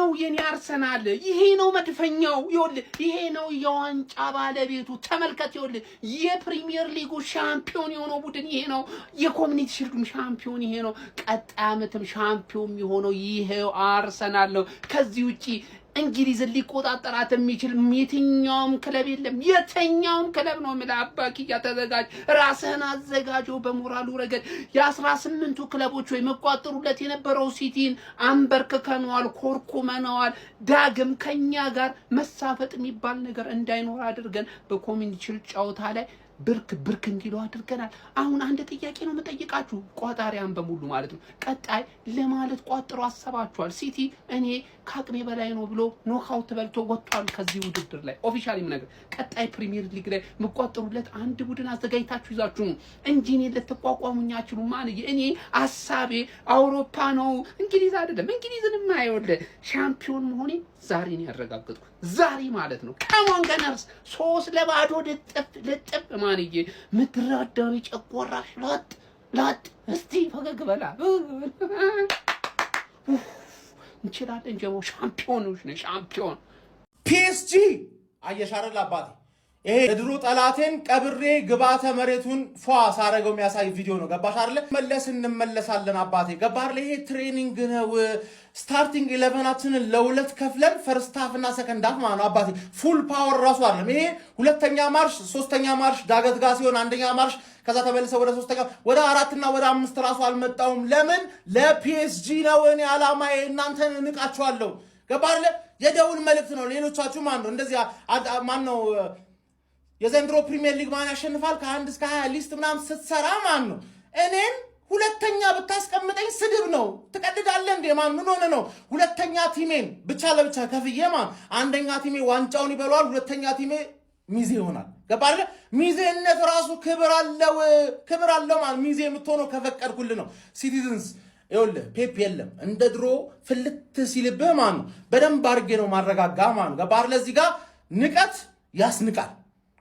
ነው የኔ አርሰናል ይሄ ነው መድፈኛው ይሄ ነው የዋንጫ ባለቤቱ ተመልከት የፕሪሚየር ሊጉ ሻምፒዮን የሆነው ቡድን ይሄ ነው የኮሚኒቲ ሺልዱም ሻምፒዮን ይሄ ነው ቀጣይ ዓመትም ሻምፒዮን የሚሆነው ይሄው አርሰናል ነው ከዚህ ውጪ እንግሊዝ ሊቆጣጠራት የሚችል የትኛውም ክለብ የለም የትኛውም ክለብ ነው አባኪያ ተዘጋጅ ራስህን አዘጋጀው በሞራሉ ረገድ የ18ቱ ክለቦች ወይ መቋጠሩለት የነበረው ሲቲን አንበርክከነዋል ኮርኩመነዋል ዳግም ከኛ ጋር መሳፈጥ የሚባል ነገር እንዳይኖር አድርገን በኮሚኒቲ ጫውታ ላይ ብርክ እንዲለው አድርገናል አሁን አንድ ጥያቄ ነው መጠየቃችሁ ቋጣሪያን በሙሉ ማለት ነው ቀጣይ ለማለት ቋጥሮ አሰባችኋል ሲቲ እኔ ካቅሜ በላይ ነው ብሎ ኖካውት በልቶ ወጥቷል ከዚህ ውድድር ላይ ኦፊሻሊ ነገር ቀጣይ ፕሪሚየር ሊግ ላይ መቋጠሩለት አንድ ቡድን አዘጋጅታችሁ ይዛችሁ ነው እንጂ እኔ ለተቋቋሙኛችሁ ማን እኔ ሐሳቤ አውሮፓ ነው እንግሊዝ አይደለም እንግሊዝንም አይወለ ሻምፒዮን መሆኔ ዛሬ ነው ያረጋግጥኩ ዛሬ ማለት ነው ካሞን ገነርስ 3-0 ልጥፍ ማንዬ ምትራዳዊ ጨቆራሽ ላጥ እስቲ ፈገግ በላ እንችላለን ጀሞ ሻምፒዮኖች ነን ሻምፒዮን ፒኤስጂ አየሻረል አባቴ ይሄ የድሮ ጠላቴን ቀብሬ ግባተ መሬቱን ፏ ሳረገው የሚያሳይ ቪዲዮ ነው ገባሽ አይደለ እንመለሳለን አባቴ ገባህ አይደለ ይሄ ትሬኒንግ ነው ስታርቲንግ 11ን ለሁለት ከፍለን ፈርስት ሃፍ እና ሰከንድ ሃፍ ማለት ነው አባቴ ፉል ፓወር ራሱ አይደለም ይሄ ሁለተኛ ማርሽ ሶስተኛ ማርሽ ዳገት ጋር ሲሆን አንደኛ ማርሽ ከዛ ተመልሰው ወደ ሶስተኛ ወደ አራትና ወደ አምስት ራሱ አልመጣውም ለምን ለፒኤስጂ ነው እኔ አላማዬ እናንተን እንቃችኋለሁ ገባህ አይደለ የደውል መልእክት ነው ሌሎቻችሁ ማን ነው እንደዚህ ማን ነው የዘንድሮ ፕሪሚየር ሊግ ማን ያሸንፋል ከ1 እስከ 20 ሊስት ምናምን ስትሰራ ማን ነው እኔን ሁለተኛ ብታስቀምጠኝ ስድብ ነው ትቀድዳለህ እንዴ ማን ምን ሆነ ነው ሁለተኛ ቲሜን ብቻ ለብቻ ከፍዬ ማን አንደኛ ቲሜ ዋንጫውን ይበላዋል ሁለተኛ ቲሜ ሚዜ ይሆናል ገባህ አይደል ሚዜነት ራሱ ክብር አለው ማን ሚዜ የምትሆነው ከፈቀድኩልህ ነው ሲቲዝንስ ይኸውልህ ፔፕ የለም እንደ ድሮ ፍልት ሲልብህ ማን ነው በደንብ አድርጌ ነው ማረጋጋ ማን ነው ገባህ አይደል እዚህ ጋር ንቀት ያስንቃል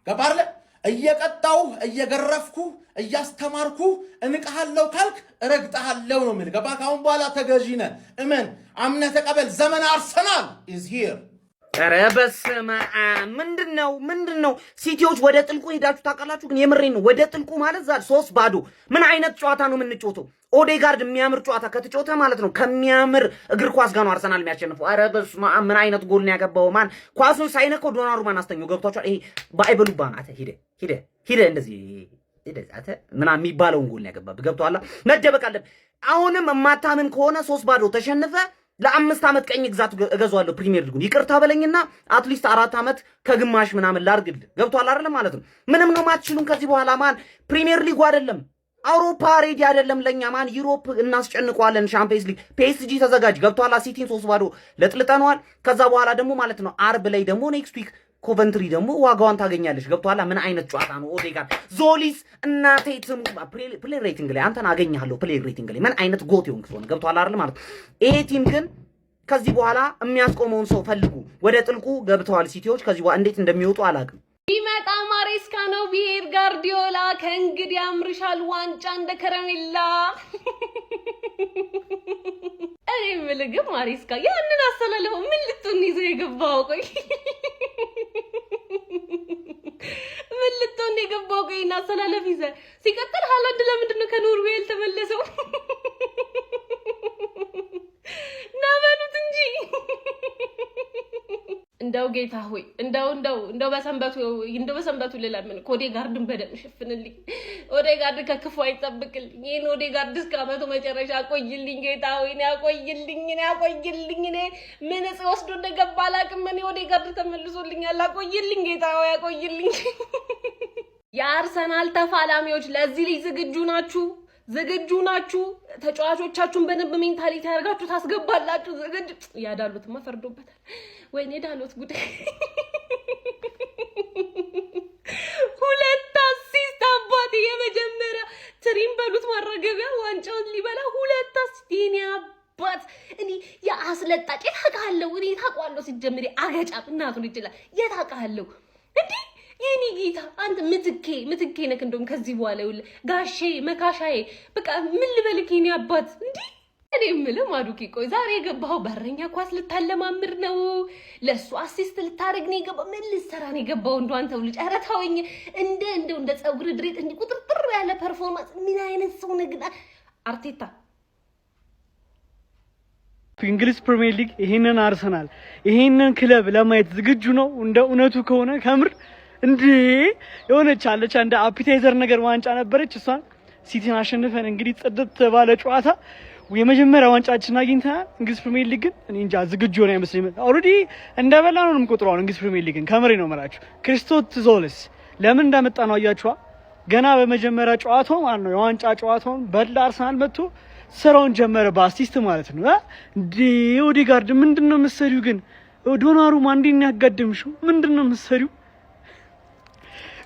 ገባህ አይደል እየቀጣው እየገረፍኩ እያስተማርኩ እንቀሃለው ካልክ እረግጣለው ነው ማለት ገባህ ካሁን በኋላ ተገዢነ እመን አምነህ ተቀበል ዘመን አርሰናል is here ረበስማ ምንድነው ሲቲዎች ወደ ጥልቁ ሄዳችሁ ታውቃላችሁ ግን የምሬን ነው ወደ ጥልቁ ማለት ዛሬ 3-0 ምን አይነት ጨዋታ ነው የምንጮተው ኦዴጋርድ የሚያምር ጨዋታ ከተጮተ ማለት ነው ከሚያምር እግር ኳስ ጋር ነው አርሰናል የሚያሸንፈው ረበስማ ምን አይነት ጎል ነው ያገባው ማን ኳሱን ሳይነከው ዶናሩማን አስተኛው ገብቷቸዋል ይሄ ባይበሉባን አተ ሂደ እንደዚህ አተ ምናምን የሚባለውን ጎል ነው ያገባው ገብቷላ መደበቅ አለበት አሁንም የማታምን ከሆነ 3-0 ተሸንፈ ለ5 ዓመት ቀኝ ግዛት እገዛዋለሁ ፕሪሚየር ሊጉን ይቅርታ በለኝና አትሊስት 4 ዓመት ከግማሽ ምናምን ላርግል ገብቷል አይደል ማለት ነው ምንም ነው ማትችሉን ከዚህ በኋላ ማን ፕሪሚየር ሊጉ አይደለም አውሮፓ ሬዲ አይደለም ለኛ ማን ዩሮፕ እናስጨንቀዋለን ሻምፒየንስ ሊግ ፒኤስጂ ተዘጋጅ ገብቷል ሲቲን 3-0 ለጥልጠነዋል ከዛ በኋላ ደግሞ ማለት ነው አርብ ላይ ደግሞ ኔክስት ዊክ ኮቨንትሪ ደግሞ ዋጋዋን ታገኛለሽ ገብቷላ ምን አይነት ጨዋታ ነው ኦዴጋር ዞሊስ እናቴ ፕሌይ ሬቲንግ ላይ አንተን አገኛለሁ ፕሌይ ሬቲንግ ላይ ምን አይነት ጎት ይሆንክ ሆነ ገብቷላ አይደል ማለት ይሄ ቲም ግን ከዚህ በኋላ የሚያስቆመውን ሰው ፈልጉ ወደ ጥልቁ ገብተዋል ሲቲዎች ከዚህ በኋላ እንዴት እንደሚወጡ አላውቅም ቢመጣ ማሬስካ ነው ቢሄድ ጋርዲዮላ ከእንግዲህ ያምርሻል ዋንጫ እንደ ከረሜላ እኔ ምልግም ማሬስካ ያንን አሰላለፈው ምን ልትሆን ይዘው የገባው ቆይ ምን ልትሆን የገባው ቆይና አሰላለፍ ይዘ ሲቀጥል ሃላንድ ለምንድን ነው ከኖርዌይ ተመለሰው ናበሉት እንጂ እንደው ጌታ ሆይ እንደው በሰንበቱ ለምን ኦዴጋርድን በደም ሸፍንልኝ ኦዴጋርድ ከክፉ አይጠብቅልኝ ይሄን ኦዴጋርድ እስከ ዓመቱ መጨረሻ አቆይልኝ ጌታ ሆይ አቆይልኝ ምን ወስዶ እንደገባ አላውቅም እኔ ኦዴጋርድ ተመልሶልኛል አቆይልኝ ጌታ ሆይ አቆይልኝ የአርሰናል ተፋላሚዎች ለዚህ ልጅ ዝግጁ ናችሁ ተጫዋቾቻችሁን በደንብ ሜንታሊቲ ያርጋችሁ ታስገባላችሁ ዝግጁ ያዳሉትማ ፈርዶበታል ወይኔ ዳሎት ጉድ ሁለት አሲስት አባቴ የመጀመሪያ ትሪም በሉት ማረገቢያ ዋንጫውን ሊበላ ሁለት አሲስት የኔ አባት እኔ ያስለጣጭ ታውቃለሁ እኔ ታውቃለሁ ሲጀምሪ አገጫብ እናቱን ይችላል የታውቃለሁ እንዴ የኔ ጌታ አንተ ምትኬ ነክ እንደውም ከዚህ በኋላ ይውል ጋሼ መካሻዬ በቃ ምን ልበልክ የኔ አባት እንዴ እኔ የምልህ ማዱኪ ቆይ ዛሬ የገባኸው በረኛ ኳስ ልታለማምር ነው? ለሱ አሲስት ልታረግ ነው የገባው? ምን ልትሰራ ነው የገባው? እንደው አንተው ልጅ ኧረ ተወኝ። እንደ ጸጉር ድሬት እንዲህ ቁጥርጥር ያለ ፐርፎርማንስ ምን አይነት ሰው ነህ ግን አርቴታ? እንግሊዝ ፕሪሚየር ሊግ ይሄንን አርሰናል ይሄንን ክለብ ለማየት ዝግጁ ነው? እንደ እውነቱ ከሆነ ከምር እንዴ የሆነች አለች እንደ አፒታይዘር ነገር ዋንጫ ነበረች። እሷን ሲቲን አሸንፈን እንግዲህ ጽድት ባለ ጨዋታ የመጀመሪያ ዋንጫችን አግኝተናል። እንግሊዝ ፕሪሚየር ሊግ ግን እኔ እንጃ ዝግጁ ሆነ አይመስለኝም። ኦልሬዲ እንደበላ ነው የምቆጥረው እንግሊዝ ፕሪሚየር ሊግን ከምሬ ነው የምላችሁ። ክሪስቶስ ለምን እንዳመጣ ነው አያችኋ? ገና በመጀመሪያ ጨዋታው ማለት ነው የዋንጫ ጨዋታውን በላ አርሰናል መጥቶ ስራውን ጀመረ በአሲስት ማለት ነው። እንዴ ኦዴጋርድ ምንድነው መሰሪው ግን ዶናሩማ እንዴት ነው ያጋደምሽው? ምንድነው መሰሪው?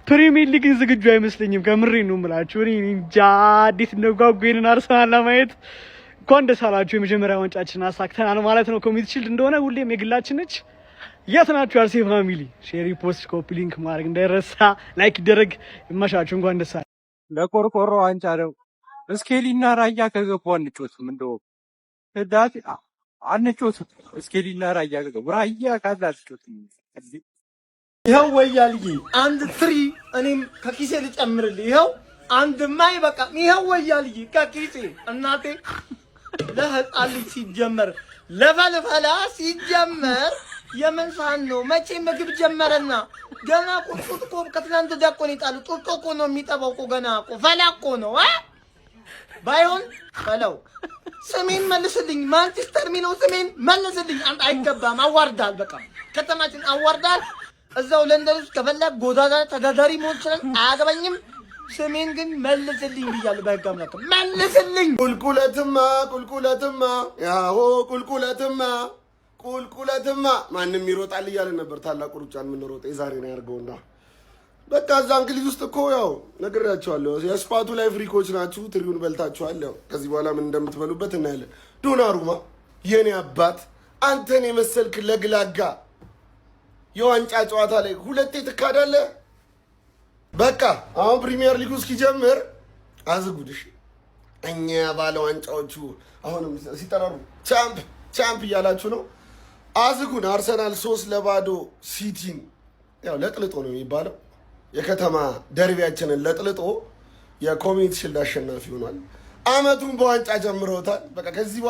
ፕሪሚየር ሊግ ዝግጁ አይመስለኝም ከምሬ ነው የምላችሁ። እኔ እንጃ እንዴት ነው ጓጉዬን አርሰናል ለማየት። እንኳን ደስ አላችሁ የመጀመሪያ ዋንጫችን አሳክተናል ማለት ነው። ኮሚኒቲ ሺልድ እንደሆነ ሁሌም የግላችን ነች። የት ናችሁ አርሴ ፋሚሊ? ሼር፣ ፖስት፣ ኮፒ ሊንክ ማድረግ እንዳይረሳ። ላይክ ይደረግ። ይመሻችሁ። እንኳን ደስ አለ። ለቆርቆሮ ዋንጫ ነው። እስኬሊና ራያ ከገቡ አንጮትም እንደው ዳት አንጮትም። እስኬሊና ራያ ከገቡ ራያ ካላችሁት ይኸው ወያልዬ አንድ ትሪ እኔም ከኪሴ ልጨምርልህ። ይኸው አንድ ማይ በቃ ይኸው ወያልዬ ከኪሴ እናቴ ለህፃን ልጅ ሲጀመር ለፈልፈላ ሲጀመር የመንሳን ነው መቼ ምግብ ጀመረና ገና ቁጥቁጥ እኮ ከትላንት ዳቆን ይጣሉ ጡጦ እኮ ነው የሚጠባው እኮ ገና እኮ ፈላ እኮ ነው ባይሆን ፈላው ስሜን መልስልኝ። ማንቸስተር የሚለው ስሜን መልስልኝ። አንተ አይገባም፣ አዋርዳል። በቃ ከተማችን አዋርዳል። እዛው ለንደን ውስጥ ከፈለግ ጎዳና ተዳዳሪ መሆን ይችላል፣ አያገባኝም። ስሜን ግን መልስልኝ ብያለሁ። በህግ አምላክ መልስልኝ። ቁልቁለትማ ያሆ ቁልቁለትማ ማንም ይሮጣል እያለ ነበር። ታላቁ ሩጫን የምንሮጥ የዛሬ ነው ያርገውና በቃ እዛ እንግሊዝ ውስጥ እኮ ያው ነግሬያቸዋለሁ። የስፓቱ ላይ ፍሪኮች ናችሁ። ትሪውን በልታችኋል። ያው ከዚህ በኋላ ምን እንደምትበሉበት እናያለን። ዶናሩማ የኔ አባት አንተን የመሰልክ ለግላጋ የዋንጫ ጨዋታ ላይ ሁለቴ ትካዳለህ። በቃ አሁን ፕሪሚየር ሊጉ እስኪጀምር አዝጉድሽ። እኛ ባለ ዋንጫዎቹ አሁንም ሲጠራሩ ቻምፕ እያላችሁ ነው። አዝጉን። አርሰናል 3-0 ሲቲን ያው ለጥልጦ ነው የሚባለው የከተማ ደርቢያችንን ለጥልጦ የኮሚኒቲ ሺልድ አሸናፊ ሆኗል። አመቱን በዋንጫ ጀምረውታል። በቃ ከዚህ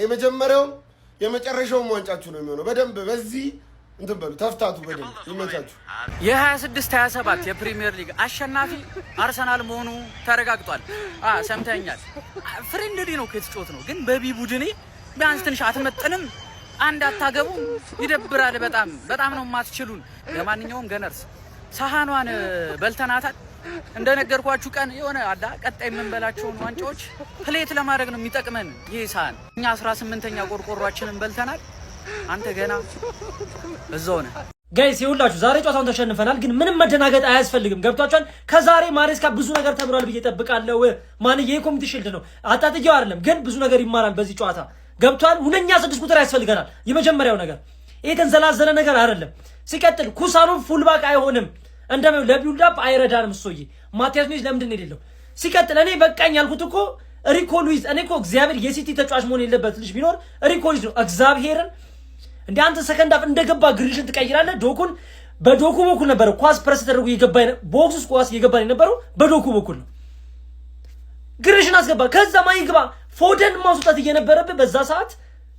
የመጀመሪያውም የመጨረሻውም ዋንጫችሁ ነው የሚሆነው። በደንብ በዚህ እንትን በሉ ተፍታቱ። በደንብ ይመቻችሁ። የ26-27 የፕሪሚየር ሊግ አሸናፊ አርሰናል መሆኑ ተረጋግጧል። ሰምተኛል። ፍሬንድሊ ነው ከተጫወት ነው ግን በቢ ቡድኔ ቢያንስ ትንሽ አትመጥንም። አንድ አታገቡ ይደብራል። በጣም ነው የማትችሉን። ለማንኛውም ገነርስ ሳህኗን በልተናታል። እንደነገርኳችሁ ቀን የሆነ አዳ ቀጣይ የምንበላቸውን ዋንጫዎች ፕሌት ለማድረግ ነው የሚጠቅመን ይሄ ሳህን። እኛ 18ኛ ቆርቆሯችንን በልተናል። አንተ ገና እዛው ነህ። ጋይስ ይኸውላችሁ ዛሬ ጨዋታውን ተሸንፈናል፣ ግን ምንም መደናገጥ አያስፈልግም። ገብቷችኋል? ከዛሬ ማሬስካ ብዙ ነገር ተምሯል ብዬ እጠብቃለሁ። ማንዬ የኮሚኒቲ ሺልድ ነው አጣጥየው አይደለም፣ ግን ብዙ ነገር ይማራል በዚህ ጨዋታ። ገብቷል? ሁነኛ 6 ቁጥር ያስፈልገናል። የመጀመሪያው ነገር ይሄ ተንዘላዘለ ነገር አይደለም። ሲቀጥል ኩሳኑም ፉልባክ አይሆንም፣ እንደም ለቢልድ አፕ አይረዳንም። እሶዬ ማቲያስ ኑኔዝ ለምንድን ነው የሌለው? ሲቀጥል እኔ በቃኝ ያልኩት እኮ ሪኮ ሉዊዝ፣ እኔ እኮ እግዚአብሔር የሲቲ ተጫዋች መሆን የለበት ልጅ ቢኖር ሪኮ ሉዊዝ ነው። እግዚአብሔርን እንደ አንተ ሰከንድ አፍ እንደገባ ግሪሽን ትቀይራለህ። ዶኩን በዶኩ በኩል ነበር ኳስ ፕረስ ተደርጎ የገባኝ ቦክስ ውስጥ ኳስ የገባኝ የነበረው በዶኩ በኩል ነው። ግሪሽን አስገባ። ከዛ ማን ይግባ? ፎደን ማውጣት እየነበረበት በዛ ሰዓት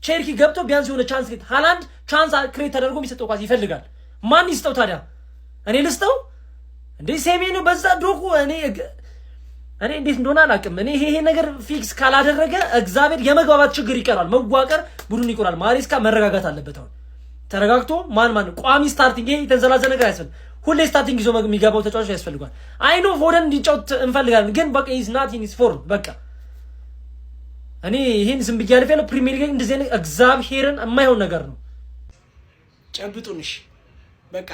ቼርኪ ገብቶ ቢያንስ የሆነ ቻንስ ክሬት ሃላንድ ቻንስ ክሬት ተደርጎ የሚሰጠው ኳስ ይፈልጋል። ማን ይስጠው ታዲያ? እኔ ልስጠው እንዴ? ሴሜኑ በዛ ዶኩ እኔ እንዴት እንደሆነ አላውቅም። እኔ ይሄ ነገር ፊክስ ካላደረገ እግዚአብሔር የመግባባት ችግር ይቀራል፣ መዋቀር ቡድን ይቆራል። ማሬስካ መረጋጋት አለበት። አሁን ተረጋግቶ ማን ቋሚ ስታርቲንግ ይሄ የተንዘላዘ ነገር አያስፈልግም። ሁሌ ስታርቲንግ ይዞ የሚገባው ተጫዋች ያስፈልጋል። አይ ኖ ፎደን እንዲጫወት እንፈልጋለን፣ ግን በቃ ኢዝ ናት ኢን ፎርም። በቃ እኔ ይሄን ዝም ብዬ አልፌ ነው። ፕሪሚየር ሊግ እንደዚህ አይነት እግዚአብሔርን የማይሆን ነገር ነው። ጨብጡንሽ በቃ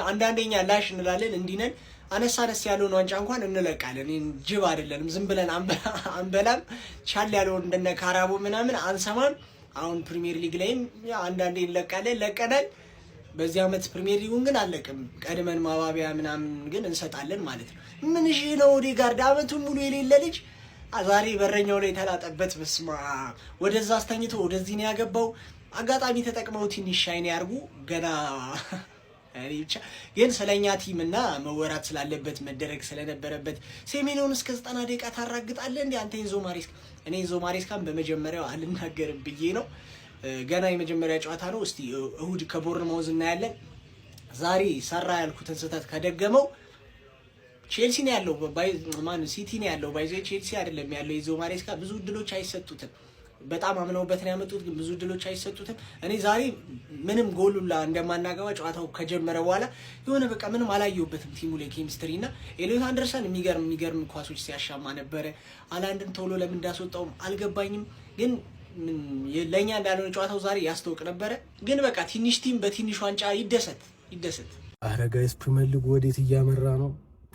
አንዳንዴኛ ላሽ እንላለን እንዲነን አነሳ አነስ ያለውን ዋንጫ እንኳን እንለቃለን። ጅብ አይደለንም፣ ዝም ብለን አንበላም። ቻል ያለውን እንደነ ካራቦ ምናምን አንሰማም። አሁን ፕሪሚየር ሊግ ላይም አንዳንዴ እንለቃለን፣ ለቀናል። በዚህ አመት ፕሪሚየር ሊጉን ግን አለቅም። ቀድመን ማባቢያ ምናምን ግን እንሰጣለን ማለት ነው። ምን እሺ ነው ኦዴጋርድ አመቱን ሙሉ የሌለ ልጅ ዛሬ በረኛው ላይ ተላጠበት። በስማ ወደዛ አስተኝቶ ወደዚህ ነው ያገባው። አጋጣሚ ተጠቅመው ትንሽ ሻይን ያርጉ ገና ብቻ ግን ስለኛ ቲም እና መወራት ስላለበት መደረግ ስለነበረበት ሴሜኒዮን እስከ 90 ደቂቃ ታራግጣለህ እንዴ አንተ ኢንዞ ማሬስካ? እኔ ኢንዞ ማሬስካን በመጀመሪያው አልናገርም ብዬ ነው። ገና የመጀመሪያ ጨዋታ ነው። እስቲ እሁድ ከቦርንማውዝ እናያለን። ዛሬ ሰራ ያልኩትን ስህተት ከደገመው ቼልሲ ነው ያለው ሲቲ ነው ያለው ቼልሲ አይደለም ያለው። ኢንዞ ማሬስካ ብዙ እድሎች አይሰጡትም። በጣም አምነውበት ነው ያመጡት፣ ግን ብዙ እድሎች አይሰጡትም። እኔ ዛሬ ምንም ጎሉላ እንደማናገባ ጨዋታው ከጀመረ በኋላ የሆነ በቃ ምንም አላየሁበትም ቲሙ ላይ ኬሚስትሪ እና ኤሊዮት አንደርሰን የሚገርም ኳሶች ሲያሻማ ነበረ። አላንድን ቶሎ ለምን እንዳስወጣውም አልገባኝም። ግን ለኛ እንዳልሆነ ጨዋታው ዛሬ ያስተውቅ ነበረ። ግን በቃ ትንሽ ቲም በትንሽ ዋንጫ ይደሰት። አረ ጋይስ ፕሪሚየር ሊግ ወዴት እያመራ ነው?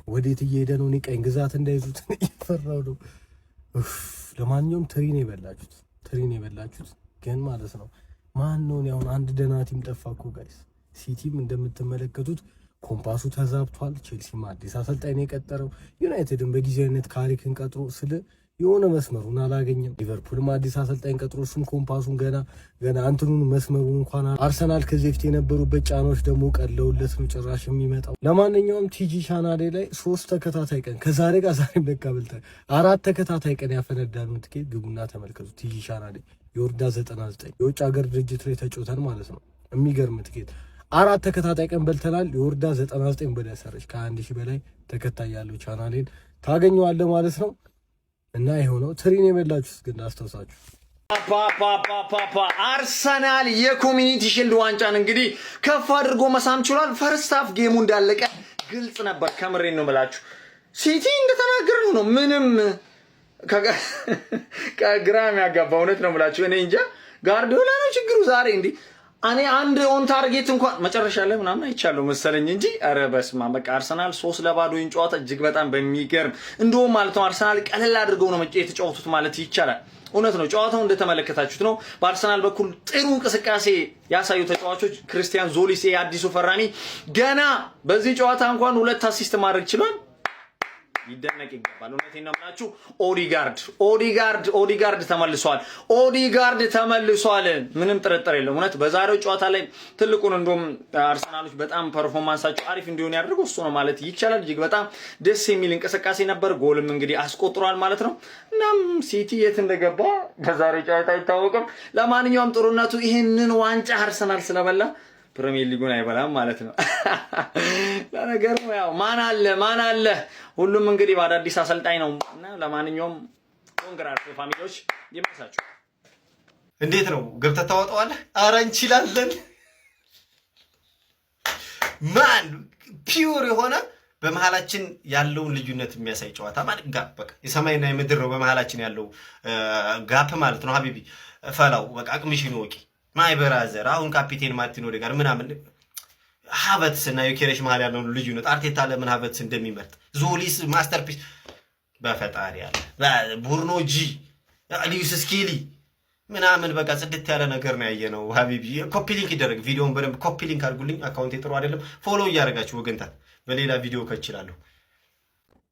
ወዴት እየሄደ ነው? እኔ ቀኝ ግዛት እንዳይዙት እየፈራው ነው። ለማንኛውም ትሪን የበላችሁት ግን ማለት ነው። ማን ነው ያውን አንድ ደህና ቲም ጠፋ እኮ ጋይስ። ሲቲም እንደምትመለከቱት ኮምፓሱ ተዛብቷል። ቼልሲም አዲስ አሰልጣኝ ነው የቀጠረው። ዩናይትድም በጊዜያዊነት ካሪክን ቀጥሮ ስለ የሆነ መስመሩን አላገኘም። ሊቨርፑልም አዲስ አሰልጣኝ ቀጥሮ እሱም ኮምፓሱን ገና አንተኑን መስመሩን እንኳን አርሰናል ከዚህ በፊት የነበሩበት ጫናዎች ደግሞ ቀለውለት ነው ጭራሽ የሚመጣው። ለማንኛውም ቲጂ ቻናሌ ላይ 3 ተከታታይ ቀን ከዛሬ ጋር ዛሬም ለካብልታ 4 ተከታታይ ቀን ያፈነዳሉን ትኬት ግቡና ተመልከቱ። ቲጂ ቻናሌ የወርዳ 99 የውጭ ሀገር ድርጅት ላይ ተጫውተን ማለት ነው። የሚገርም ትኬት 4 ተከታታይ ቀን በልተናል። የወርዳ 99 በላይ ሰረች ከ1000 በላይ ተከታይ ያለው ቻናሌን ታገኘዋለህ ማለት ነው። እና ይሄው ነው ትሪን የበላችሁት ግን አስተውሳችሁ አርሰናል የኮሚኒቲ ሺልድ ዋንጫን እንግዲህ ከፍ አድርጎ መሳም ችሏል። ፈርስት ሃፍ ጌሙ እንዳለቀ ግልጽ ነበር። ከምሬን ነው የምላችሁ። ሲቲ እንደተናገረው ነው። ምንም ከግራም ያጋባ እውነት ነው የምላችሁ። እኔ እንጃ ጋርዲዮላ ነው ችግሩ ዛሬ እንዴ። እኔ አንድ ኦን ታርጌት እንኳን መጨረሻ ላይ ምናምን አይቻለሁ መሰለኝ እንጂ አረ በስማ በቃ አርሰናል 3-0 ጨዋታ እጅግ በጣም በሚገርም እንደውም ማለት ነው አርሰናል ቀለል አድርገው ነው የተጫወቱት ማለት ይቻላል። እውነት ነው። ጨዋታው እንደተመለከታችሁት ነው። በአርሰናል በኩል ጥሩ እንቅስቃሴ ያሳዩ ተጫዋቾች ክርስቲያን ዞሊሴ አዲሱ ፈራሚ ገና በዚህ ጨዋታ እንኳን 2 አሲስት ማድረግ ችሏል። ይደነቅ ይገባል። እውነቴን ነው የምላችሁ። ኦዲጋርድ ተመልሷል። ምንም ጥርጥር የለም። እውነት በዛሬው ጨዋታ ላይ ትልቁን እንደውም አርሰናሎች በጣም ፐርፎርማንሳቸው አሪፍ እንዲሆን ያደርገው እሱ ነው ማለት ይቻላል። እጅግ በጣም ደስ የሚል እንቅስቃሴ ነበር። ጎልም እንግዲህ አስቆጥሯል ማለት ነው። እናም ሲቲ የት እንደገባ በዛሬው ጨዋታ አይታወቅም። ለማንኛውም ጥሩነቱ ይህንን ዋንጫ አርሰናል ስለበላ ፕሪሚየር ሊጉን አይበላም ማለት ነው። ለነገሩ ያው ማን አለ ሁሉም እንግዲህ በአዳዲስ አሰልጣኝ ነው እና ለማንኛውም ኮንግራት ፋሚሊዎች ይመሳችሁ። እንዴት ነው ገብተህ ታወጣዋለህ? ኧረ እንችላለን። ማን ፒውር የሆነ በመሃላችን ያለውን ልዩነት የሚያሳይ ጨዋታ ማለት ጋፕ በቃ የሰማይና የምድር ነው በመሃላችን ያለው ጋፕ ማለት ነው። ሀቢቢ ፈላው በቃ አቅምሽን ወቂ ማይ ብራዘር አሁን ካፒቴን ማርቲን ኦዴጋርድ ምናምን ሀቨትስ እና ዩኬሬሽ መሃል ያለው ልዩነት አርቴታ ለምን ሀቨትስ እንደሚመርጥ ዞሊስ ማስተርፒስ በፈጣሪ ያለ ቡርኖ ጂ ሊዩስ ስኪሊ ምናምን በቃ ጽድት ያለ ነገር ነው ያየነው። ሀቢቢ ኮፒ ሊንክ ይደረግ ቪዲዮውን በደንብ ኮፒ ሊንክ አድርጉልኝ። አካውንቴ ጥሩ አይደለም። ፎሎ እያደረጋችሁ ወገንታት በሌላ ቪዲዮ ከችላለሁ።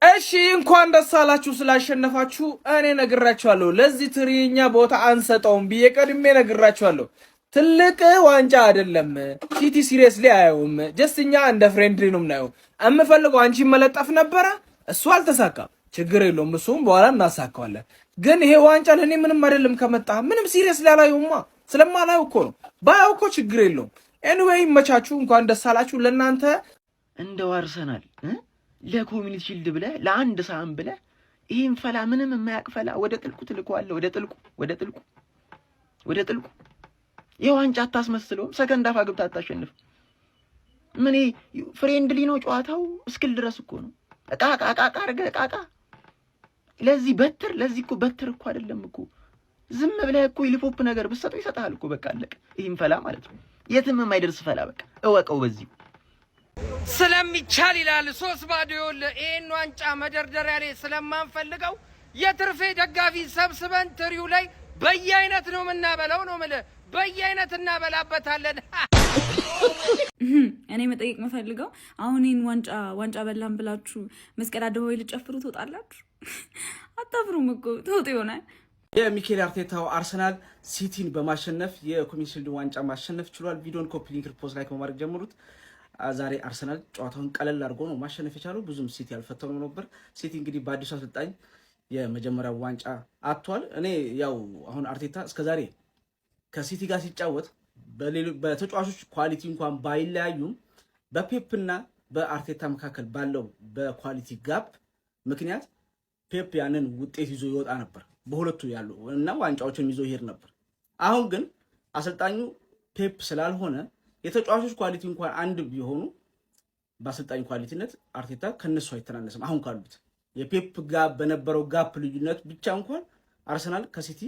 እሺ እንኳን ደስ አላችሁ ስላሸነፋችሁ። እኔ ነግራችኋለሁ ለዚህ ትሪኛ ቦታ አንሰጠውም ብዬ ቀድሜ ነግራችኋለሁ። ትልቅ ዋንጫ አይደለም። ሲቲ ሲሪየስሊ አያውም። ጀስትኛ እንደ ፍሬንድሊ ነው የምናየው። እምፈልገው አንቺ መለጠፍ ነበረ፣ እሱ አልተሳካም። ችግር የለውም፣ እሱም በኋላ እናሳካዋለን። ግን ይሄ ዋንጫ ለኔ ምንም አይደለም። ከመጣ ምንም ሲሪየስሊ አላየውማ። ስለማላየው እኮ ነው። ባያው እኮ ችግር የለውም። ኤኒዌይ መቻችሁ፣ እንኳን ደስ አላችሁ ለእናንተ። እንደው አርሰናል ለኮሚኒቲ ሺልድ ብለህ ለአንድ ሳህን ብለህ ይሄን ፈላ ምንም የማያውቅ ፈላ ወደ ጥልቁ ትልቀዋለህ። ወደ ጥልቁ የዋንጫ አታስመስለውም። ሰከንድ አፍ አግብታ አታሸንፍ። ምን ፍሬንድሊ ነው ጨዋታው እስክል ድረስ እኮ ነው። ቃቃ አርገ ቃቃ ለዚህ እኮ በትር እኮ አይደለም እኮ ዝም ብለህ እኮ ይልፎፕ ነገር ብትሰጠው ይሰጣል እኮ በቃ አለቀ። ይሄን ፈላ ማለት ነው የትም የማይደርስ ፈላ በቃ እወቀው። በዚህ ስለሚቻል ይላል 3-0 ይኸውልህ። ይሄን ዋንጫ መደርደሪያ ላይ ስለማንፈልገው የትርፌ ደጋፊ ሰብስበን ትሪው ላይ በየአይነት ነው የምናበላው ነው የምልህ። በየአይነት እናበላበታለን። እኔ መጠየቅ የምፈልገው አሁን ይህን ዋንጫ በላን ብላችሁ መስቀል አደባባይ ልጨፍሩ ትወጣላችሁ? አታፍሩም እኮ ትወጡ ይሆናል። የሚኬል አርቴታው አርሰናል ሲቲን በማሸነፍ የኮሚኒቲ ሺልድ ዋንጫ ማሸነፍ ችሏል። ቪዲዮን ኮፒ ሊንክ ሪፖስት ላይክ በማድረግ ጀምሩት። ዛሬ አርሰናል ጨዋታውን ቀለል አድርጎ ነው ማሸነፍ የቻለው። ብዙም ሲቲ ያልፈተነው ነበር። ሲቲ እንግዲህ በአዲሱ አሰልጣኝ የመጀመሪያው ዋንጫ አጥቷል። እኔ ያው አሁን አርቴታ እስከዛሬ ከሲቲ ጋር ሲጫወት በተጫዋቾች ኳሊቲ እንኳን ባይለያዩም በፔፕና በአርቴታ መካከል ባለው በኳሊቲ ጋፕ ምክንያት ፔፕ ያንን ውጤት ይዞ ይወጣ ነበር በሁለቱ ያሉ እና ዋንጫዎችን ይዞ ይሄድ ነበር። አሁን ግን አሰልጣኙ ፔፕ ስላልሆነ የተጫዋቾች ኳሊቲ እንኳን አንድ ቢሆኑ በአሰልጣኙ ኳሊቲነት አርቴታ ከነሱ አይተናነስም። አሁን ካሉት የፔፕ ጋር በነበረው ጋፕ ልዩነት ብቻ እንኳን አርሰናል ከሲቲ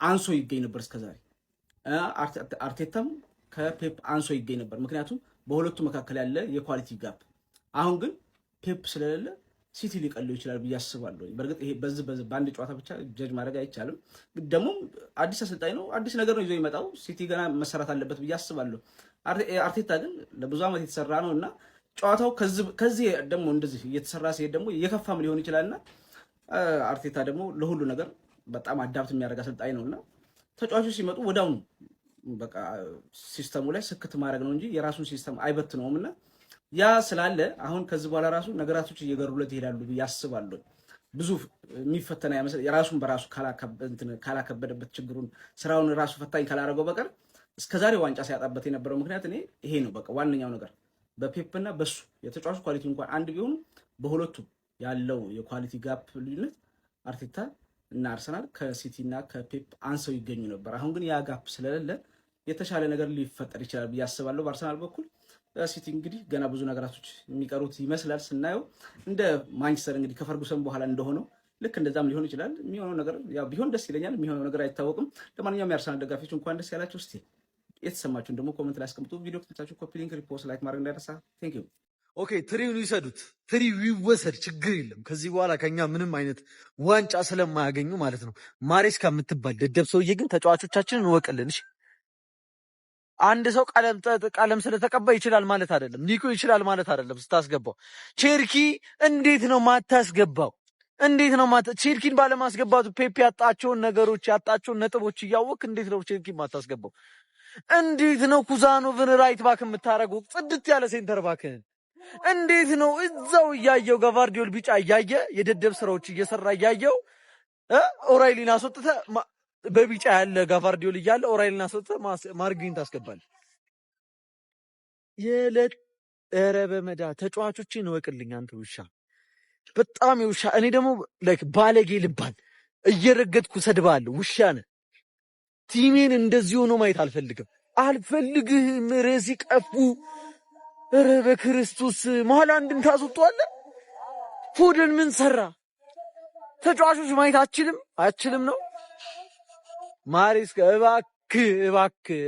አንሶ ይገኝ ነበር እስከዛሬ። አርቴታም ከፔፕ አንሶ ይገኝ ነበር፣ ምክንያቱም በሁለቱ መካከል ያለ የኳሊቲ ጋፕ። አሁን ግን ፔፕ ስለሌለ ሲቲ ሊቀለው ይችላል ብዬ አስባለሁ። በእርግጥ ይሄ በዚህ በአንድ ጨዋታ ብቻ ጀጅ ማድረግ አይቻልም። ደግሞ አዲስ አሰልጣኝ ነው፣ አዲስ ነገር ነው ይዞ ይመጣው። ሲቲ ገና መሰራት አለበት ብዬ አስባለሁ። አርቴታ ግን ለብዙ ዓመት የተሰራ ነው እና ጨዋታው ከዚህ ደግሞ እንደዚህ እየተሰራ ሲሄድ ደግሞ እየከፋም ሊሆን ይችላልና አርቴታ ደግሞ ለሁሉ ነገር በጣም አዳፕት የሚያደርግ አሰልጣኝ ነውና ተጫዋቾች ሲመጡ ወዳውኑ በቃ ሲስተሙ ላይ ስክት ማድረግ ነው እንጂ የራሱን ሲስተም አይበትነውምና ያ ስላለ አሁን ከዚህ በኋላ ራሱ ነገራቶች እየገሩለት ይሄዳሉ ብዬ አስባለሁ። ብዙ የሚፈተና ያመስል የራሱን በራሱ ካላከበደበት ችግሩን ስራውን ራሱ ፈታኝ ካላረገው በቀር እስከዛሬ ዋንጫ ሲያጣበት የነበረው ምክንያት እኔ ይሄ ነው። በቃ ዋነኛው ነገር በፔፕና በሱ የተጫዋቹ ኳሊቲ እንኳን አንድ ቢሆኑ በሁለቱ ያለው የኳሊቲ ጋፕ ልዩነት አርቴታ እና አርሰናል ከሲቲ እና ከፔፕ አንሰው ይገኙ ነበር። አሁን ግን ያ ጋፕ ስለሌለ የተሻለ ነገር ሊፈጠር ይችላል ብዬ አስባለሁ በአርሰናል በኩል። ሲቲ እንግዲህ ገና ብዙ ነገራቶች የሚቀሩት ይመስላል ስናየው። እንደ ማንቸስተር እንግዲህ ከፈርጉሰን በኋላ እንደሆነው ልክ እንደዛም ሊሆን ይችላል። የሚሆነው ነገር ያው ቢሆን ደስ ይለኛል። የሚሆነው ነገር አይታወቅም። ለማንኛውም የአርሰናል ደጋፊዎች እንኳን ደስ ያላችሁ። እስቲ የተሰማችሁን ደግሞ ኮሜንት ላይ አስቀምጡ። ቪዲዮ ከተመቻችሁ ኮፒ ሊንክ፣ ሪፖስት፣ ላይክ ማድረግ እንዳይረሳ። ቴንክ ዩ። ኦኬ ትሪውን ይሰዱት፣ ትሪው ይወሰድ፣ ችግር የለም። ከዚህ በኋላ ከኛ ምንም አይነት ዋንጫ ስለማያገኙ ማለት ነው። ማሬስካ የምትባል ደደብ ሰውዬ ግን ተጫዋቾቻችንን እንወቅልን። እሺ አንድ ሰው ቀለም ስለተቀባ ይችላል ማለት አይደለም። ኒኮ ይችላል ማለት አይደለም። ስታስገባው ቼርኪ እንዴት ነው ማታስገባው? እንዴት ነው ቼርኪን ባለማስገባቱ ፔፕ ያጣቸውን ነገሮች ያጣቸውን ነጥቦች እያወቅ እንዴት ነው ቼርኪን ማታስገባው? እንዴት ነው ኩዛኖቭን ራይት ባክ የምታረገው? ጽድት ያለ ሴንተር ባክን እንዴት ነው እዛው እያየው ጋቫርዲዮል ቢጫ እያየ የደደብ ስራዎች እየሰራ እያየው ኦራይሊን አስወጥተ በቢጫ ያለ ጋቫርዲዮል እያለ ኦራይሊን አስወጥተ ማርጊን ታስገባል? ኧረ በመዳ ተጫዋቾችን ወቅልኝ አንተ ውሻ፣ በጣም ውሻ። እኔ ደግሞ ላይክ ባለጌ ልባል እየረገጥኩ ሰድባለሁ። ውሻ ነህ። ቲሜን እንደዚህ ሆኖ ማየት አልፈልግህም። ርዕስ ቀፉ። ኧረ በክርስቶስ መሀል አንድን ታስወጣዋለህ። ፎደን ምን ሰራ? ተጫዋቾች ማየት አችልም ነው። ማሬስካ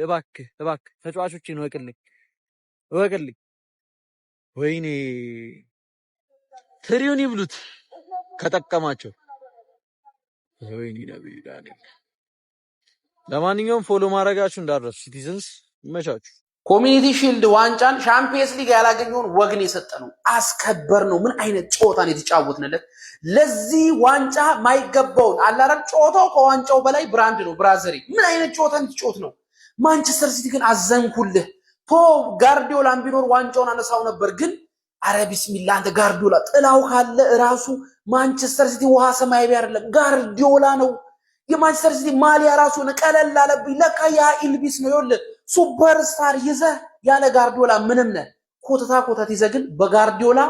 እባክህ ተጫዋቾችን ወቅልኝ። ወይኔ ትሪውን ይብሉት ከጠቀማቸው። ወይኔ ነብይ ዳንኤል። ለማንኛውም ፎሎ ማድረጋችሁ እንዳትረሱ። ሲቲዝንስ ይመቻችሁ። ኮሚኒቲ ሺልድ ዋንጫን ሻምፒየንስ ሊግ ያላገኘውን ወግን የሰጠ ነው። አስከበር ነው። ምን አይነት ጨዋታን የተጫወትንለት! ለዚህ ዋንጫ ማይገባውን አላረም። ጨዋታው ከዋንጫው በላይ ብራንድ ነው። ብራዘሪ ምን አይነት ጨዋታን የተጫወት ነው። ማንቸስተር ሲቲ ግን አዘንኩልህ። ጋርዲዮላን ቢኖር ዋንጫውን አነሳው ነበር። ግን አረ ቢስሚላህ አንተ ጋርዲዮላ ጥላው ካለ ራሱ ማንቸስተር ሲቲ ውሃ ሰማያዊ አይደለም፣ ጋርዲዮላ ነው። የማንቸስተር ሲቲ ማሊያ ራሱ ቀለል አለብኝ። ለካ ያ ኢልቢስ ነው። ይኸውልህ ሱፐርስታር ይዘህ ያለ ጋርዲዮላ ምንም ነህ። ኮተት ይዘህ ግን በጋርዲዮላ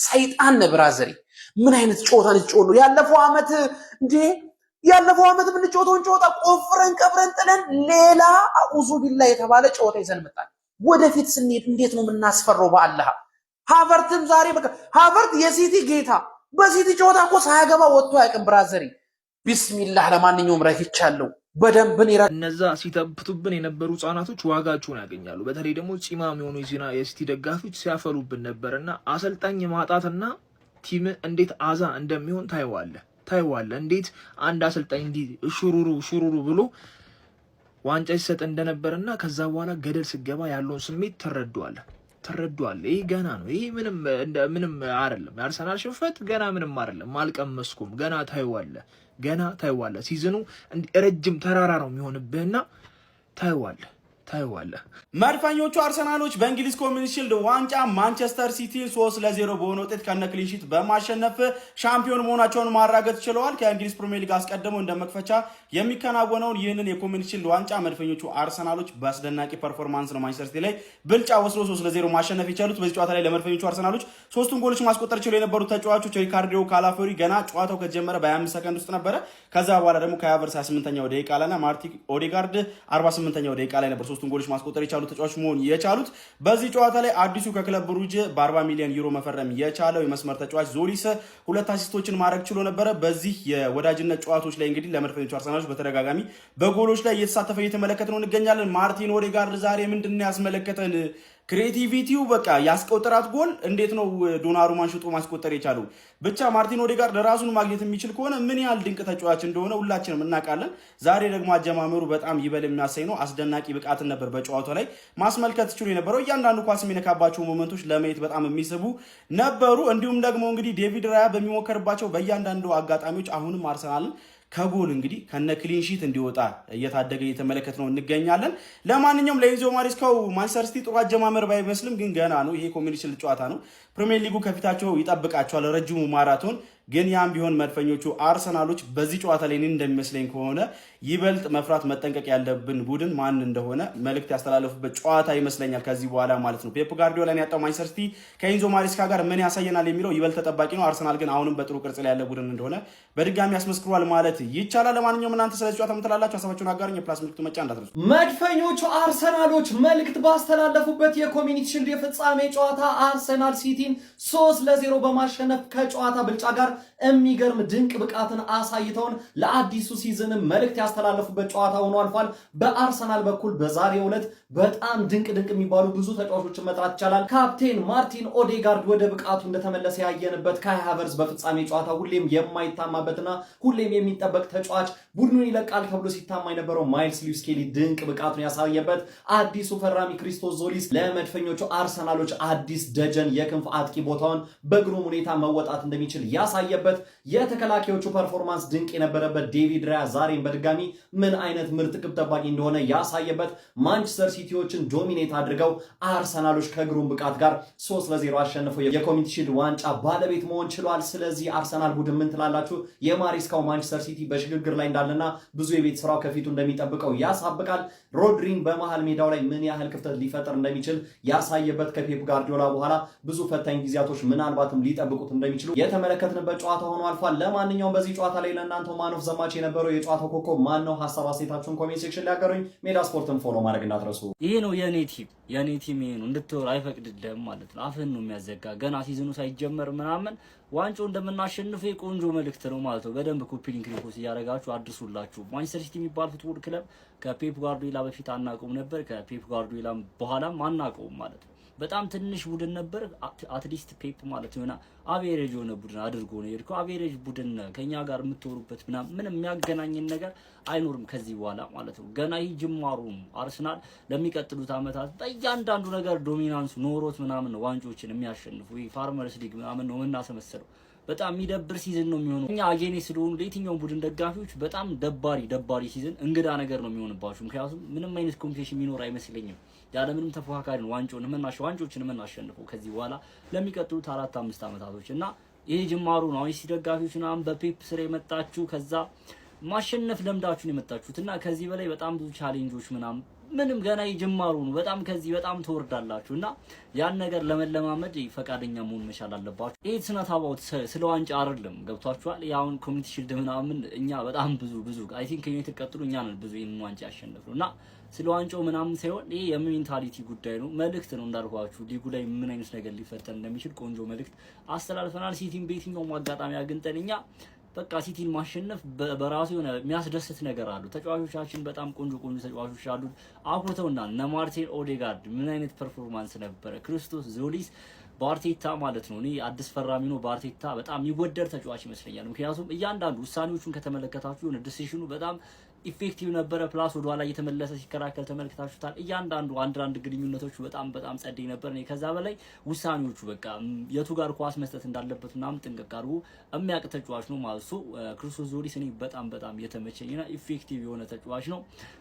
ሰይጣን ነህ። ብራዘሪ ምን አይነት ጨዋታን የተጫወቱ ነው። ያለፈው ዓመት የምንጫወተውን ጨዋታ ቆፍረን ቀብረን ጥለን ሌላ አኡዙ ቢላ የተባለ ጨዋታ ይዘን መጣን። ወደፊት ስንሄድ እንዴት ነው የምናስፈራው? በአላህ ሃቨርትም ዛሬ በቃ ሃቨርት የሲቲ ጌታ በሲቲ ጨዋታ እኮ ሳያገባ ወጥቶ አያውቅም። ብራዘሪ ቢስሚላህ። ለማንኛውም ረክቻለሁ በደንብን እነዛ ሲተብቱብን የነበሩ ህጻናቶች ዋጋቸውን ያገኛሉ። በተለይ ደግሞ ፂማም የሆኑ የሲቲ ደጋፊዎች ሲያፈሉብን ነበርና አሰልጣኝ ማጣትና ቲም እንዴት አዛ እንደሚሆን ታይዋለህ። እንዴት አንድ አሰልጣኝ እንዲህ ሹሩሩ ብሎ ዋንጫ ሲሰጥ እንደነበርና ከዛ በኋላ ገደል ስገባ ያለውን ስሜት ትረዳዋለህ። ትረዷለህ። ይሄ ገና ነው። ይሄ ምንም አይደለም። የአርሰናል ሽንፈት ገና ምንም አይደለም። አልቀመስኩም። ገና ታይዋለህ። ሲዝኑ ረጅም ተራራ ነው የሚሆንብህና ታይዋለህ። መድፈኞቹ አርሰናሎች በእንግሊዝ ኮሚኒቲ ሺልድ ዋንጫ ማንቸስተር ሲቲን 3-0 በሆነ ውጤት ከነ ክሊን ሺት በማሸነፍ ሻምፒዮን መሆናቸውን ማረጋገጥ ችለዋል። ከእንግሊዝ ፕሪሚየር ሊግ አስቀድመው እንደ መክፈቻ የሚከናወነውን ይህንን የኮሚኒቲ ሺልድ ዋንጫ መድፈኞቹ አርሰናሎች በአስደናቂ ፐርፎርማንስ ነው ማንቸስተር ሲቲ ላይ ብልጫ ወስዶ 3-0 ማሸነፍ የቻሉት። በዚህ ጨዋታ ላይ ለመድፈኞቹ አርሰናሎች 3ቱን ጎሎች ማስቆጠር ችለው የነበሩት ተጫዋቾች ሪካርዶ ካላፊዮሪ ገና ጨዋታው ከጀመረ በ25 ሰከንድ ውስጥ ነበረ። ከዛ በኋላ ደግሞ ካይ ሃቨርትዝ 28ኛው ደቂቃ ላይና ማርቲን ኦዴጋርድ 48ኛው ደቂቃ ላይ ነበር 3ቱን ጎሎች ማስቆጠር የቻሉ ተጫዋች መሆን የቻሉት። በዚህ ጨዋታ ላይ አዲሱ ከክለብ ብሩጅ በ40 ሚሊዮን ዩሮ መፈረም የቻለው የመስመር ተጫዋች ዞሊስ 2 አሲስቶችን ማድረግ ችሎ ነበረ። በዚህ የወዳጅነት ጨዋታዎች ላይ እንግዲህ ለመድፈኞቹ አርሰናሎች በተደጋጋሚ በጎሎች ላይ እየተሳተፈ እየተመለከትነው እንገኛለን። ማርቲን ኦዴጋርድ ዛሬ ምንድነው ያስመለከተን? ክሬቲቪቲው በቃ ያስቆጠራት ጎል እንዴት ነው ዶናሩማን ሽጦ ማስቆጠር የቻለው? ብቻ ማርቲን ኦዴጋርድ ራሱን ማግኘት የሚችል ከሆነ ምን ያህል ድንቅ ተጫዋች እንደሆነ ሁላችንም እናውቃለን። ዛሬ ደግሞ አጀማመሩ በጣም ይበል የሚያሰኝ ነው። አስደናቂ ብቃትን ነበር በጨዋታው ላይ ማስመልከት ችሎ የነበረው። እያንዳንዱ ኳስ የሚነካባቸው ሞመንቶች ለማየት በጣም የሚስቡ ነበሩ። እንዲሁም ደግሞ እንግዲህ ዴቪድ ራያ በሚሞከርባቸው በእያንዳንዱ አጋጣሚዎች አሁንም አርሰናልን ከጎል እንግዲህ ከነ ክሊን ሺት እንዲወጣ እየታደገ እየተመለከት ነው እንገኛለን። ለማንኛውም ለኤንዞ ማሬስካው ማንቸስተር ሲቲ ጥሩ አጀማመር ባይመስልም ግን ገና ነው። ይሄ ኮሚኒቲ ሺልድ ጨዋታ ነው። ፕሪሚየር ሊጉ ከፊታቸው ይጠብቃቸዋል ረጅሙ ማራቶን። ግን ያም ቢሆን መድፈኞቹ አርሰናሎች በዚህ ጨዋታ ላይ እንደሚመስለኝ ከሆነ ይበልጥ መፍራት መጠንቀቅ ያለብን ቡድን ማን እንደሆነ መልእክት ያስተላለፉበት ጨዋታ ይመስለኛል ከዚህ በኋላ ማለት ነው። ፔፕ ጋርዲዮላን ያጣው ማንቸስተር ሲቲ ከኤንዞ ማሬስካ ጋር ምን ያሳየናል የሚለው ይበልጥ ተጠባቂ ነው። አርሰናል ግን አሁንም በጥሩ ቅርጽ ላይ ያለ ቡድን እንደሆነ በድጋሚ ያስመስክሯል ማለት ይቻላል። ለማንኛውም እናንተ ስለዚህ ጨዋታ ምትላላችሁ? ሀሳባችሁን አጋሩኝ። የፕላስ ምልክቱ መጫ እንዳትረሱ። መድፈኞቹ አርሰናሎች መልእክት ባስተላለፉበት የኮሚኒቲ ሺልድ የፍጻሜ ጨዋታ አርሰናል ሲቲን 3-0 በማሸነፍ ከጨዋታ ብልጫ ጋር የሚገርም ድንቅ ብቃትን አሳይተውን ለአዲሱ ሲዝን መልእክት ያስተላለፉበት ጨዋታ ሆኖ አልፏል። በአርሰናል በኩል በዛሬው ዕለት በጣም ድንቅ የሚባሉ ብዙ ተጫዋቾችን መጥራት ይቻላል። ካፕቴን ማርቲን ኦዴጋርድ ወደ ብቃቱ እንደተመለሰ ያየንበት፣ ካይ ሃቨርትዝ በፍጻሜ ጨዋታ ሁሌም የማይታማበትና ሁሌም የሚጠበቅ ተጫዋች ቡድኑን ይለቃል ተብሎ ሲታማ የነበረው ማይልስ ሉዊስ ስኬሊ ድንቅ ብቃቱን ያሳየበት፣ አዲሱ ፈራሚ ክሪስቶስ ዞሊስ ለመድፈኞቹ አርሰናሎች አዲስ ደጀን የክንፍ አጥቂ ቦታውን በግሩም ሁኔታ መወጣት እንደሚችል ያሳየበት፣ የተከላካዮቹ ፐርፎርማንስ ድንቅ የነበረበት፣ ዴቪድ ራያ ዛሬም በድጋሚ ምን አይነት ምርጥ ግብ ጠባቂ እንደሆነ ያሳየበት፣ ማንቸስተር ሲቲዎችን ዶሚኔት አድርገው አርሰናሎች ከግሩም ብቃት ጋር 3-0 አሸንፈው የኮሚኒቲ ሺልድ ዋንጫ ባለቤት መሆን ችሏል። ስለዚህ አርሰናል ቡድን ምን ትላላችሁ? የማሬስካው ማንቸስተር ሲቲ በሽግግር ላይ እንዳለና ብዙ የቤት ስራው ከፊቱ እንደሚጠብቀው ያሳብቃል። ሮድሪን በመሃል ሜዳው ላይ ምን ያህል ክፍተት ሊፈጥር እንደሚችል ያሳየበት፣ ከፔፕ ጋርዲዮላ በኋላ ብዙ ፈታኝ ጊዜያቶች ምናልባትም ሊጠብቁት እንደሚችሉ የተመለከትንበት ጨዋታ ሆኖ አልፏል። ለማንኛውም በዚህ ጨዋታ ላይ ለእናንተ ማን ኦፍ ዘ ማች የነበረው የጨዋታው ኮከብ ማን ነው? ሀሳብ አስተያየታችሁን ኮሜንት ሴክሽን ላይ አጋሩኝ። ሜዳ ስፖርትን ፎሎ ማድረግ እንዳትረሱ። ይሄ ነው የኔ ቲም ይሄ ነው። እንድትወር አይፈቅድልህም ማለት ነው። አፍህን ነው የሚያዘጋ። ገና ሲዝኑ ሳይጀመር ምናምን ዋንጫው እንደምናሸንፍ ቆንጆ መልእክት ነው ማለት ነው። በደንብ ኮፒ ሊንክ ሪፖስት እያደረጋችሁ አድርሱላችሁ። ማንቸስተር ሲቲ የሚባል ፉትቦል ክለብ ከፔፕ ጋርዲዮላ በፊት አናውቀውም ነበር፣ ከፔፕ ጋርዲዮላ በኋላም አናውቀውም ማለት ነው። በጣም ትንሽ ቡድን ነበር። አትሊስት ፔፕ ማለት የሆነ አቬሬጅ የሆነ ቡድን አድርጎ ነው የሄድከው። አቬሬጅ ቡድን ከኛ ጋር የምትወሩበት ምንም የሚያገናኝን ነገር አይኖርም ከዚህ በኋላ ማለት ነው። ገና ይህ ጅማሩ ነው። አርሰናል ለሚቀጥሉት ዓመታት በእያንዳንዱ ነገር ዶሚናንስ ኖሮት ምናምን ነው ዋንጫዎችን የሚያሸንፉ። ይሄ ፋርመርስ ሊግ ምናምን ነው የምናስመስለው። በጣም የሚደብር ሲዝን ነው የሚሆነው። እኛ አጌኔ ስለሆኑ ለየትኛውም ቡድን ደጋፊዎች በጣም ደባሪ ሲዝን እንግዳ ነገር ነው የሚሆንባችሁ። ምክንያቱም ምንም አይነት ኮምፒቲሽን የሚኖር አይመስለኝም። ያለ ምንም ተፎካካሪ ነው ዋንጫዎችን የምናሸንፈው ከዚህ በኋላ ለሚቀጥሉት 4-5 ዓመታቶች እና ይሄ ጅማሩ ነው። አሁን ሲደጋፊዎች ምናምን በፔፕ ስር የመጣችሁ ከዛ ማሸነፍ ለምዳችሁን የመጣችሁት እና ከዚህ በላይ በጣም ብዙ ቻሌንጆች ምንም ገና ይጀምሩ ነው። በጣም ከዚህ በጣም ተወርዳላችሁ እና ያን ነገር ለመለማመድ ፈቃደኛ መሆን መቻል አለባችሁ። ኢትስ ናት አባውት ስለ ዋንጫ አይደለም። ገብቷችኋል? ያውን ኮሚኒቲ ሺልድ ምናምን እኛ በጣም ብዙ አይ ቲንክ እኛ የተቀጥሉ እኛ ነን ብዙ ይሄን ዋንጫ ያሸነፍነው እና ስለ ዋንጫው ምናምን ሳይሆን ይሄ የሜንታሊቲ ጉዳይ ነው። መልእክት ነው እንዳልኳችሁ። ሊጉ ላይ ምን አይነት ነገር ሊፈተን እንደሚችል ቆንጆ መልእክት አስተላልፈናል። ሲቲን በየትኛውም አጋጣሚ አግኝተን እኛ በቃ ሲቲን ማሸነፍ በራሱ የሆነ የሚያስደስት ነገር አለው። ተጫዋቾቻችን በጣም ቆንጆ ተጫዋቾች አሉ። አኩርተውናል። እነ ማርቲን ኦዴጋርድ ምን አይነት ፐርፎርማንስ ነበረ! ክርስቶስ ዞሊስ በአርቴታ ማለት ነው። እኔ አዲስ ፈራሚ ነው። በአርቴታ በጣም የሚወደድ ተጫዋች ይመስለኛል። ምክንያቱም እያንዳንዱ ውሳኔዎቹን ከተመለከታችሁ የሆነ ዲሲሽኑ በጣም ኢፌክቲቭ ነበረ። ፕላስ ወደ ኋላ እየተመለሰ ሲከራከል ተመልክታችሁታል። እያንዳንዱ አንድ ግንኙነቶች በጣም ጸደይ ነበር። እኔ ከዛ በላይ ውሳኔዎቹ በቃ የቱ ጋር ኳስ መስጠት እንዳለበት ምናምን ጥንቅቅ አድርጎ የሚያውቅ ተጫዋች ነው ማለት ነው። ክርስቶስ ዞሊስ እኔ በጣም የተመቸኝና ኢፌክቲቭ የሆነ ተጫዋች ነው።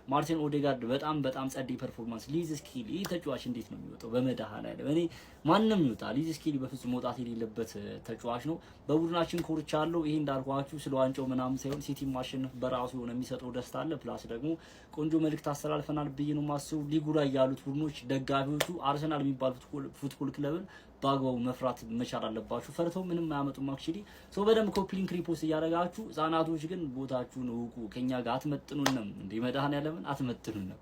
ማርቲን ኦዴጋርድ በጣም ጸደይ ፐርፎርማንስ። ሊዝ ስኬሊ ይህ ተጫዋች እንዴት ነው የሚወጣው? በመድኃኒዓለም እኔ ማንም ይወጣ ሊዝ ስኬሊ በፍጹም መውጣት የሌለበት ተጫዋች ነው። በቡድናችን ኮርቻ አለው። ይሄ እንዳልኳችሁ ስለ ዋንጫው ምናምን ሳይሆን ሲቲ ማሸነፍ በራሱ የሆነ የሚሰጠው ደስታ አለ። ፕላስ ደግሞ ቆንጆ መልእክት አስተላልፈናል ብዬ ነው ማስቡ። ሊጉ ላይ ያሉት ቡድኖች ደጋፊዎቹ አርሰናል የሚባል ፉትቦል ክለብን በአግባቡ መፍራት መቻል አለባችሁ። ፈርተው ምንም አያመጡም። አክቹሊ ሶ በደንብ ኮፒ ሊንክ ሪፖስት እያደረጋችሁ ህጻናቶች ግን ቦታችሁን እውቁ። ከኛ ጋር አትመጥኑንም እንዴ? መድኃኒዓለምን አትመጥኑንም።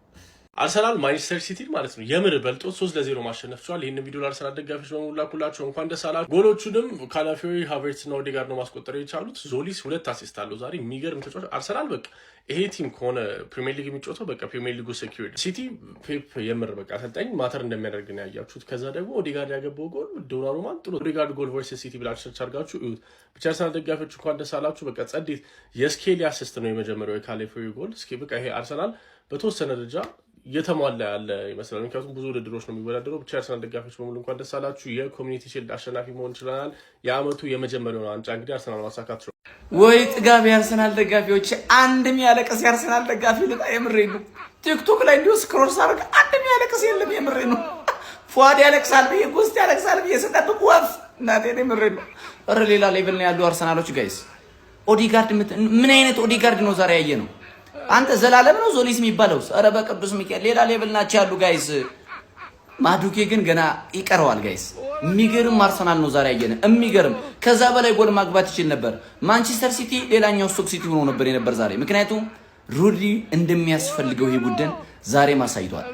አርሰናል ማንቸስተር ሲቲ ማለት ነው የምር በልጦ 3-0 ማሸነፍ ችሏል። ይሄን ቪዲዮ ለአርሰናል ደጋፊዎች በሙሉ ላኩላችሁ እንኳን ደስ አላችሁ። ጎሎቹንም ካላፊዮሪ፣ ሃቨርትስ እና ኦዴጋርድ ነው ማስቆጠር የቻሉት። ዞሊስ 2 አሲስት አለው ዛሬ። የሚገርም ተጫዋች አርሰናል። በቃ ይሄ ቲም ከሆነ ፕሪሚየር ሊግ የሚጫወተው በቃ ፕሪሚየር ሊጉ ሴኩሪቲ። ሲቲ ፔፕ የምር በቃ አሰልጣኝ ማተር እንደሚያደርግ ነው ያያችሁት። ከዛ ደግሞ ኦዴጋርድ ያገባው ጎል ዶናሩማን ጥሩ ኦዴጋርድ ጎል ቨርሰስ ሲቲ ብላችሁ ሰርች አድርጋችሁ እዩት። ብቻ አርሰናል ደጋፊዎች እንኳን ደስ አላችሁ። በቃ ጸዴት የስኬሊ አሲስት ነው የመጀመሪያው የካላፊዮሪ ጎል። እስኪ በቃ ይሄ አርሰናል በተወሰነ ደረጃ እየተሟላ ያለ ይመስላል። ምክንያቱም ብዙ ውድድሮች ነው የሚወዳደረው። ብቻ አርሰናል ደጋፊዎች በሙሉ እንኳን ደስ አላችሁ። የኮሚኒቲ ሺልድ አሸናፊ መሆን ይችላል። የአመቱ የመጀመሪያው ዋንጫ እንግዲህ አርሰናል ማሳካት ነው። ወይ ጥጋብ የአርሰናል ደጋፊዎች፣ አንድም ያለቀስ የአርሰናል ደጋፊ ልጣ። የምሬ ነው። ቲክቶክ ላይ እንዲሁ ስክሮል ሳደርግ አንድም ያለቀስ የለም። የምሬ ነው። ፏድ ያለቅሳል ብዬ ጎስት ያለቅሳል ብዬ ስጠብቅ ወፍ እናቴ ነው። የምሬ ነው። ኧረ ሌላ ሌቭል ነው ያሉ አርሰናሎች ጋይስ። ኦዴጋርድ ምን አይነት ኦዴጋርድ ነው ዛሬ ያየ ነው? አንተ ዘላለም ነው ዞሊስ የሚባለው? ኧረ በቅዱስ ሚካኤል ሌላ ሌቭል ናቸው ያሉ ጋይስ። ማዱኬ ግን ገና ይቀረዋል ጋይስ። የሚገርም አርሰናል ነው ዛሬ ያየን፣ የሚገርም ከዛ በላይ ጎል ማግባት ይችል ነበር። ማንቸስተር ሲቲ ሌላኛው ስቶክ ሲቲ ሆኖ ነበር ዛሬ። ምክንያቱም ሩዲ እንደሚያስፈልገው ይሄ ቡድን ዛሬ ማሳይቷል።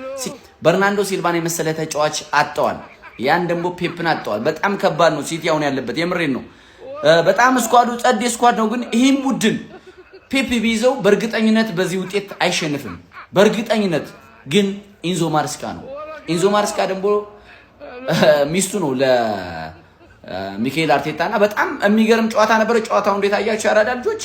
በርናንዶ ሲልቫን የመሰለ ተጫዋች አጥተዋል። ያን ደግሞ ፔፕን አጥተዋል። በጣም ከባድ ነው ሲቲ አሁን ያለበት። የምሬን ነው። በጣም ስኳዱ ጸዴ ስኳድ ነው። ግን ይሄን ቡድን ፔፕ ቢይዘው በእርግጠኝነት በዚህ ውጤት አይሸንፍም። በእርግጠኝነት ግን ኢንዞ ማርስካ ነው። ኢንዞ ማርስካ ደግሞ ሚስቱ ነው ለሚካኤል አርቴታና በጣም የሚገርም ጨዋታ ነበር። ጨዋታው እንዴት አያችሁ ያራዳ ልጆች?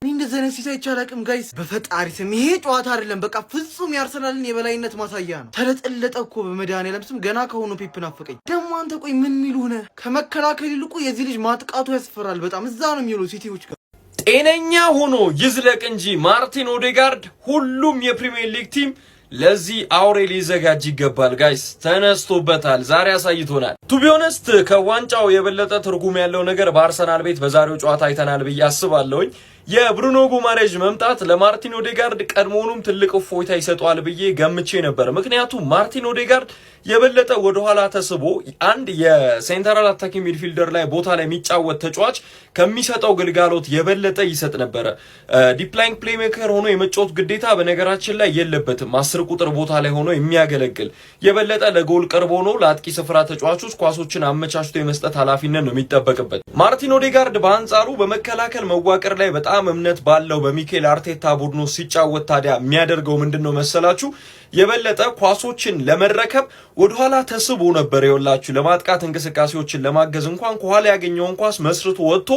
እኔ እንደዚህ አይነት ሲሳይ ይቻላልም ጋይስ። በፈጣሪ ስም ይሄ ጨዋታ አይደለም፣ በቃ ፍጹም የአርሰናልን የበላይነት ማሳያ ነው። ተለጠለጠ እኮ በመድኃኒዓለም ስም ገና ከሆኑ ፔፕ ናፈቀኝ። ደግሞ አንተ ቆይ ምን ሚሉ ሆነ? ከመከላከል ይልቁ የዚህ ልጅ ማጥቃቱ ያስፈራል በጣም። እዛ ነው የሚውለው ሲቲዎች ጋር። ጤነኛ ሆኖ ይዝለቅ እንጂ ማርቲን ኦዴጋርድ ሁሉም የፕሪሚየር ሊግ ቲም ለዚህ አውሬ ሊዘጋጅ ይገባል ጋይስ። ተነስቶበታል፣ ዛሬ አሳይቶናል። ቱ ቢ ኦነስት ከዋንጫው የበለጠ ትርጉም ያለው ነገር በአርሰናል ቤት በዛሬው ጨዋታ አይተናል ብዬ አስባለሁኝ። የብሩኖ ጉማሬዥ መምጣት ለማርቲን ኦዴጋርድ ቀድሞውኑም ትልቅ እፎይታ ይሰጠዋል ብዬ ገምቼ ነበር። ምክንያቱም ማርቲን ኦዴጋርድ የበለጠ ወደኋላ ተስቦ አንድ የሴንትራል አታኪንግ ሚድፊልደር ላይ ቦታ ላይ የሚጫወት ተጫዋች ከሚሰጠው ግልጋሎት የበለጠ ይሰጥ ነበረ። ዲፕ ላይን ፕሌይሜከር ሆኖ የመጫወት ግዴታ በነገራችን ላይ የለበትም። 10 ቁጥር ቦታ ላይ ሆኖ የሚያገለግል የበለጠ ለጎል ቅርብ ሆኖ ለአጥቂ ስፍራ ተጫዋቾች ኳሶችን አመቻችቶ የመስጠት ኃላፊነት ነው የሚጠበቅበት። ማርቲን ኦዴጋርድ በአንጻሩ በመከላከል መዋቅር ላይ በጣም እምነት ባለው በሚካኤል አርቴታ ቡድኑ ሲጫወት ታዲያ የሚያደርገው ምንድነው መሰላችሁ? የበለጠ ኳሶችን ለመረከብ ወደኋላ ተስቦ ነበር። ይኸውላችሁ ለማጥቃት እንቅስቃሴዎችን ለማገዝ እንኳን ከኋላ ያገኘውን ኳስ መስርቶ ወጥቶ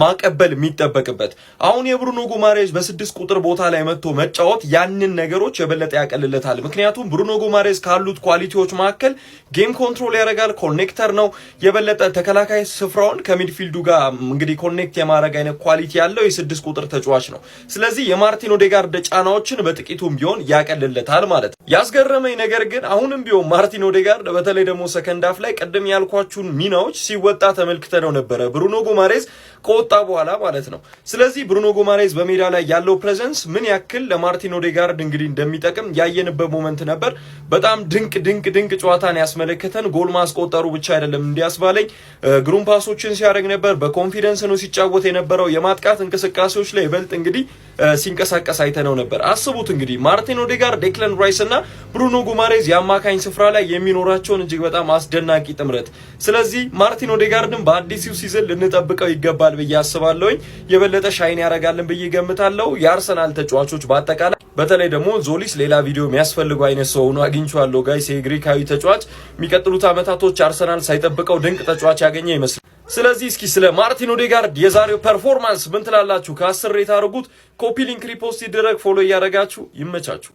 ማቀበል የሚጠበቅበት። አሁን የብሩኖ ጉማሬዝ በ6 ቁጥር ቦታ ላይ መጥቶ መጫወት ያንን ነገሮች የበለጠ ያቀልለታል። ምክንያቱም ብሩኖ ጉማሬዝ ካሉት ኳሊቲዎች መካከል ጌም ኮንትሮል ያደርጋል፣ ኮኔክተር ነው። የበለጠ ተከላካይ ስፍራውን ከሚድፊልዱ ጋር እንግዲህ ኮኔክት የማድረግ አይነት ኳሊቲ ያለው የ6 ቁጥር ተጫዋች ነው። ስለዚህ የማርቲን ኦዴጋርድ ጫናዎችን በጥቂቱም ቢሆን ያቀልለታል ማለት ነው። ያስገረመኝ ነገር ግን አሁንም ቢሆን ማርቲን ኦዴጋርድ በተለይ ደግሞ ሰከንድ ሃፍ ላይ ቀደም ያልኳችሁን ሚናዎች ሲወጣ ተመልክተነው ነበረ፣ ብሩኖ ጉማሬዝ ከወጣ በኋላ ማለት ነው። ስለዚህ ብሩኖ ጉማሬዝ በሜዳ ላይ ያለው ፕሬዘንስ ምን ያክል ለማርቲን ኦዴጋርድ እንግዲህ እንደሚጠቅም ያየንበት ሞመንት ነበር። በጣም ድንቅ ጨዋታን ያስመለከተን። ጎል ማስቆጠሩ ብቻ አይደለም እንዲያስባለኝ ግሩም ፓሶችን ሲያደርግ ነበር። በኮንፊደንስ ነው ሲጫወት የነበረው። የማጥቃት እንቅስቃሴዎች ላይ ይበልጥ እንግዲህ ሲንቀሳቀስ አይተነው ነበር። አስቡት እንግዲህ ማርቲን ኦዴጋርድ፣ ዴክለን ራይስ እና ብሩኖ ጉማሬዝ የአማካኝ ስፍራ ላይ የሚኖራቸውን እጅግ በጣም አስደናቂ ጥምረት። ስለዚህ ማርቲን ኦዴጋርድን በአዲሱ ሲዝን ልንጠብቀው ይገባል ብዬ አስባለሁኝ። የበለጠ ሻይን ያደርጋልን ብዬ ገምታለሁ። የአርሰናል ተጫዋቾች በአጠቃላይ በተለይ ደግሞ ዞሊስ ሌላ ቪዲዮ የሚያስፈልገው አይነት ሰው ሆኖ አግኝቼዋለሁ ጋይስ። የግሪካዊ ተጫዋች የሚቀጥሉት አመታቶች አርሰናል ሳይጠብቀው ድንቅ ተጫዋች ያገኘ ይመስላል። ስለዚህ እስኪ ስለ ማርቲን ኦዴጋርድ የዛሬው ፐርፎርማንስ ምን ትላላችሁ? ከ10 ሬት አድርጉት። ኮፒ ሊንክ ሪፖስት ይደረግ፣ ፎሎ እያደረጋችሁ ይመቻችሁ።